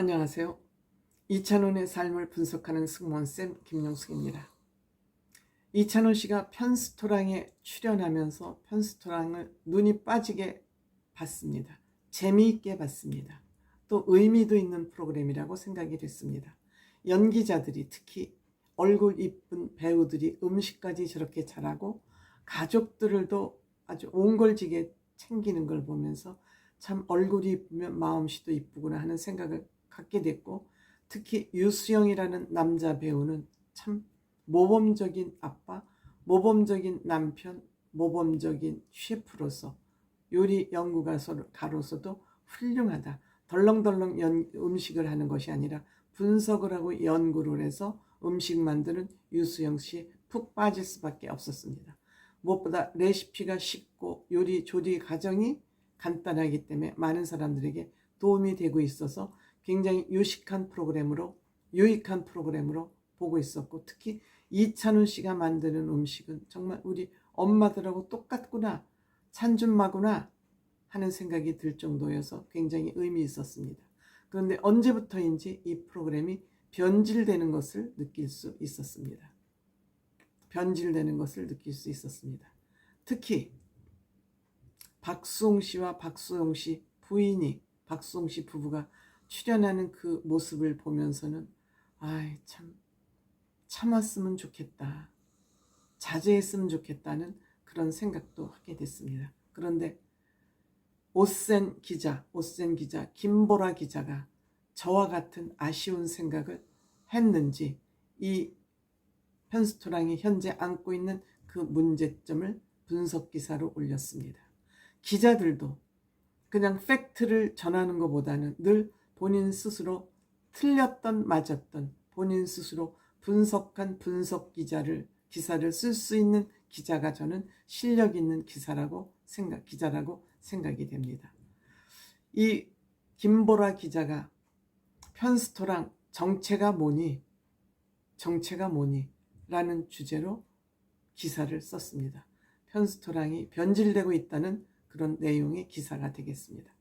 안녕하세요. 이찬원의 삶을 분석하는 승무원쌤 김용숙입니다. 이찬원 씨가 편스토랑에 출연하면서 편스토랑을 눈이 빠지게 봤습니다. 재미있게 봤습니다. 또 의미도 있는 프로그램이라고 생각이 됐습니다. 연기자들이, 특히 얼굴 이쁜 배우들이 음식까지 저렇게 잘하고 가족들도 아주 옹골지게 챙기는 걸 보면서 참 얼굴이 이쁘면 마음씨도 이쁘구나 하는 생각을 갖게 됐고, 특히 유수영이라는 남자 배우는 참 모범적인 아빠, 모범적인 남편, 모범적인 셰프로서, 요리 연구가로서도 훌륭하다. 덜렁덜렁 음식을 하는 것이 아니라 분석을 하고 연구를 해서 음식 만드는 유수영 씨에 푹 빠질 수밖에 없었습니다. 무엇보다 레시피가 쉽고 요리 조리 과정이 간단하기 때문에 많은 사람들에게 도움이 되고 있어서 굉장히 유익한 프로그램으로 보고 있었고, 특히 이찬원 씨가 만드는 음식은 정말 우리 엄마들하고 똑같구나, 찬준마구나 하는 생각이 들 정도여서 굉장히 의미 있었습니다. 그런데 언제부터인지 이 프로그램이 변질되는 것을 느낄 수 있었습니다. 특히 박수홍 씨와 박수홍 씨 부인이, 박수홍 씨 부부가 출연하는 그 모습을 보면서는 참 참았으면 좋겠다, 자제했으면 좋겠다는 그런 생각도 하게 됐습니다. 그런데 오센 기자, 김보라 기자가 저와 같은 아쉬운 생각을 했는지 이 편스토랑이 현재 안고 있는 그 문제점을 분석 기사로 올렸습니다. 기자들도 그냥 팩트를 전하는 것보다는 늘 본인 스스로 틀렸던 맞았던, 본인 스스로 분석한 분석 기사를 쓸 수 있는 기자가 저는 실력 있는 기자라고 생각이 됩니다. 이 김보라 기자가 편스토랑 정체가 뭐니 라는 주제로 기사를 썼습니다. 편스토랑이 변질되고 있다는 그런 내용의 기사가 되겠습니다.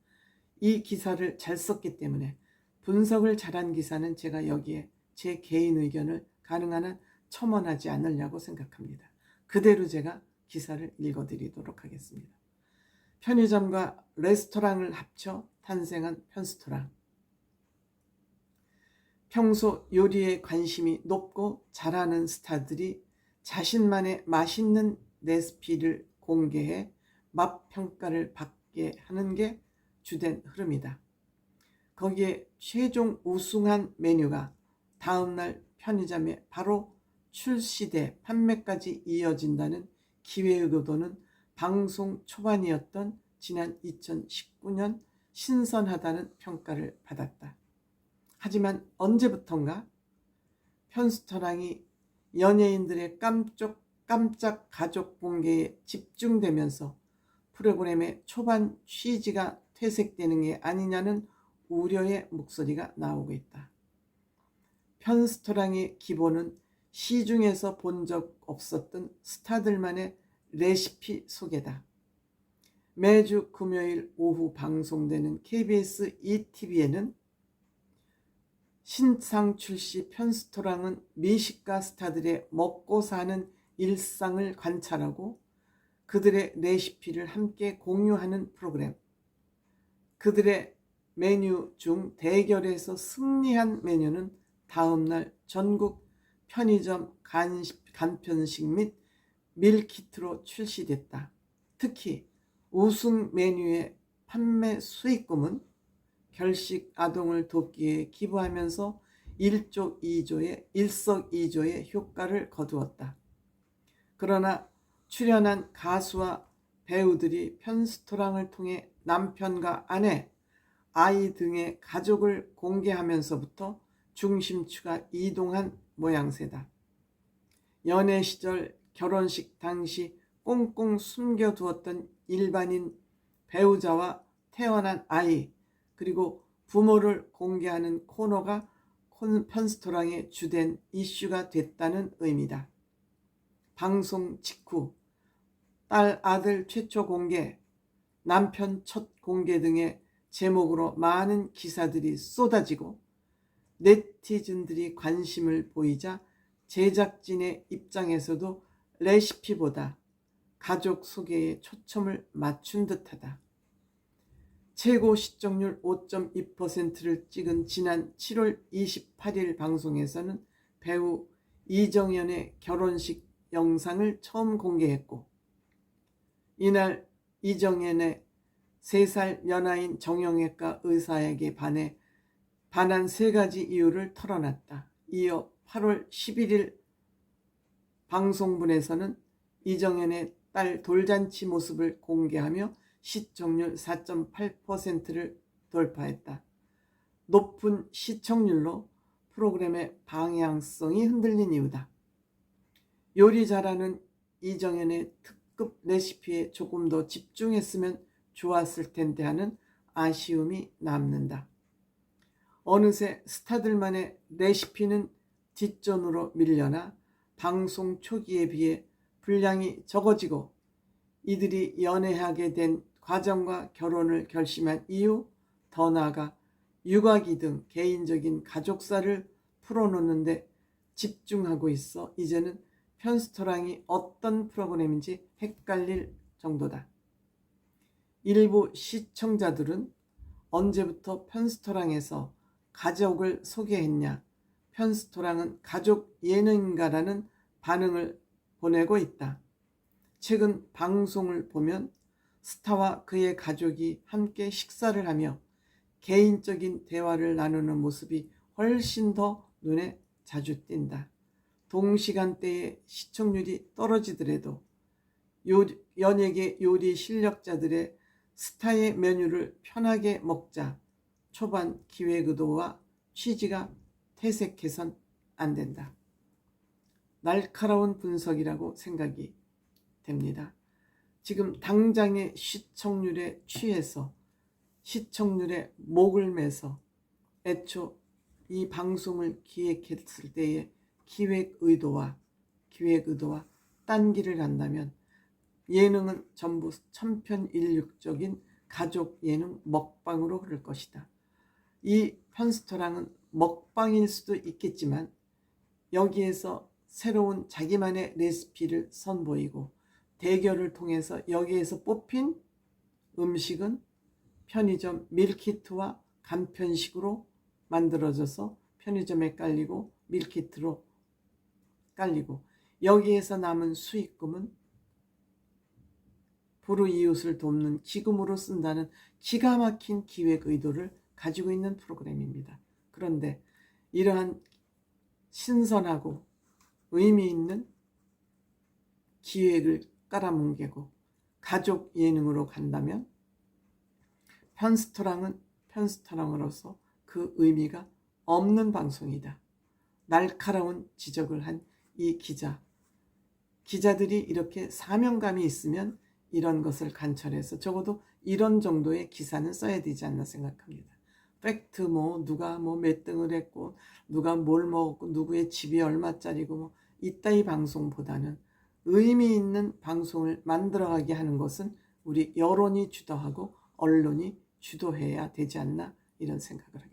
이 기사를 잘 썼기 때문에, 분석을 잘한 기사는 제가 여기에 제 개인 의견을 가능한 한 첨언하지 않으려고 생각합니다. 그대로 제가 기사를 읽어드리도록 하겠습니다. 편의점과 레스토랑을 합쳐 탄생한 편스토랑. 평소 요리에 관심이 높고 잘하는 스타들이 자신만의 맛있는 레시피를 공개해 맛 평가를 받게 하는 게 주된 흐름이다. 거기에 최종 우승한 메뉴가 다음날 편의점에 바로 출시돼 판매까지 이어진다는 기획의도는 방송 초반이었던 지난 2019년 신선하다는 평가를 받았다. 하지만 언제부턴가 편스토랑이 연예인들의 깜짝 가족 공개에 집중되면서 프로그램의 초반 취지가 퇴색되는 게 아니냐는 우려의 목소리가 나오고 있다. 편스토랑의 기본은 시중에서 본 적 없었던 스타들만의 레시피 소개다. 매주 금요일 오후 방송되는 KBS ETV에는 신상 출시 편스토랑은 미식가 스타들의 먹고 사는 일상을 관찰하고 그들의 레시피를 함께 공유하는 프로그램. 그들의 메뉴 중 대결에서 승리한 메뉴는 다음날 전국 편의점 간편식 및 밀키트로 출시됐다. 특히 우승 메뉴의 판매 수익금은 결식 아동을 돕기에 기부하면서 일석이조의 효과를 거두었다. 그러나 출연한 가수와 배우들이 편스토랑을 통해 남편과 아내, 아이 등의 가족을 공개하면서부터 중심추가 이동한 모양새다. 연애 시절, 결혼식 당시 꽁꽁 숨겨두었던 일반인 배우자와 태어난 아이, 그리고 부모를 공개하는 코너가 편스토랑의 주된 이슈가 됐다는 의미다. 방송 직후 딸, 아들 최초 공개, 남편 첫 공개 등의 제목으로 많은 기사들이 쏟아지고 네티즌들이 관심을 보이자 제작진의 입장에서도 레시피보다 가족 소개에 초점을 맞춘 듯하다. 최고 시청률 5.2%를 찍은 지난 7월 28일 방송에서는 배우 이정현의 결혼식 영상을 처음 공개했고, 이날 이정현의 3살 연하인 정형외과 의사에게 반한 3가지 이유를 털어놨다. 이어 8월 11일 방송분에서는 이정현의 딸 돌잔치 모습을 공개하며 시청률 4.8%를 돌파했다. 높은 시청률로 프로그램의 방향성이 흔들린 이유다. 요리 잘하는 이정현의 특급 레시피에 조금 더 집중했으면 좋았을 텐데 하는 아쉬움이 남는다. 어느새 스타들만의 레시피는 뒷전으로 밀려나 방송 초기에 비해 분량이 적어지고, 이들이 연애하게 된 과정과 결혼을 결심한 이유, 더 나아가 육아기 등 개인적인 가족사를 풀어놓는데 집중하고 있어 이제는 편스토랑이 어떤 프로그램인지 헷갈릴 정도다. 일부 시청자들은 언제부터 편스토랑에서 가족을 소개했냐, 편스토랑은 가족 예능인가라는 반응을 보내고 있다. 최근 방송을 보면 스타와 그의 가족이 함께 식사를 하며 개인적인 대화를 나누는 모습이 훨씬 더 눈에 자주 띈다. 동시간대에 시청률이 떨어지더라도 연예계 요리 실력자들의 스타의 메뉴를 편하게 먹자 초반 기획 의도와 취지가 퇴색해선 안 된다. 날카로운 분석이라고 생각이 됩니다. 지금 당장의 시청률에 취해서 시청률에 목을 매서 애초 이 방송을 기획했을 때의 기획 의도와 딴 길을 간다면 예능은 전부 천편일률적인 가족 예능 먹방으로 흐를 것이다. 이 편스토랑은 먹방일 수도 있겠지만 여기에서 새로운 자기만의 레시피를 선보이고, 대결을 통해서 여기에서 뽑힌 음식은 편의점 밀키트와 간편식으로 만들어져서 편의점에 깔리고 밀키트로 깔리고, 여기에서 남은 수익금은 불우이웃을 돕는 기금으로 쓴다는 기가 막힌 기획 의도를 가지고 있는 프로그램입니다. 그런데 이러한 신선하고 의미 있는 기획을 깔아뭉개고 가족 예능으로 간다면 편스토랑은 편스토랑으로서 그 의미가 없는 방송이다. 날카로운 지적을 한 이 기자들이 이렇게 사명감이 있으면 이런 것을 관철해서 적어도 이런 정도의 기사는 써야 되지 않나 생각합니다. 팩트 누가 몇 등을 했고 누가 뭘 먹었고 누구의 집이 얼마짜리고 이따위 방송보다는 의미 있는 방송을 만들어가게 하는 것은 우리 여론이 주도하고 언론이 주도해야 되지 않나 이런 생각을 합니다.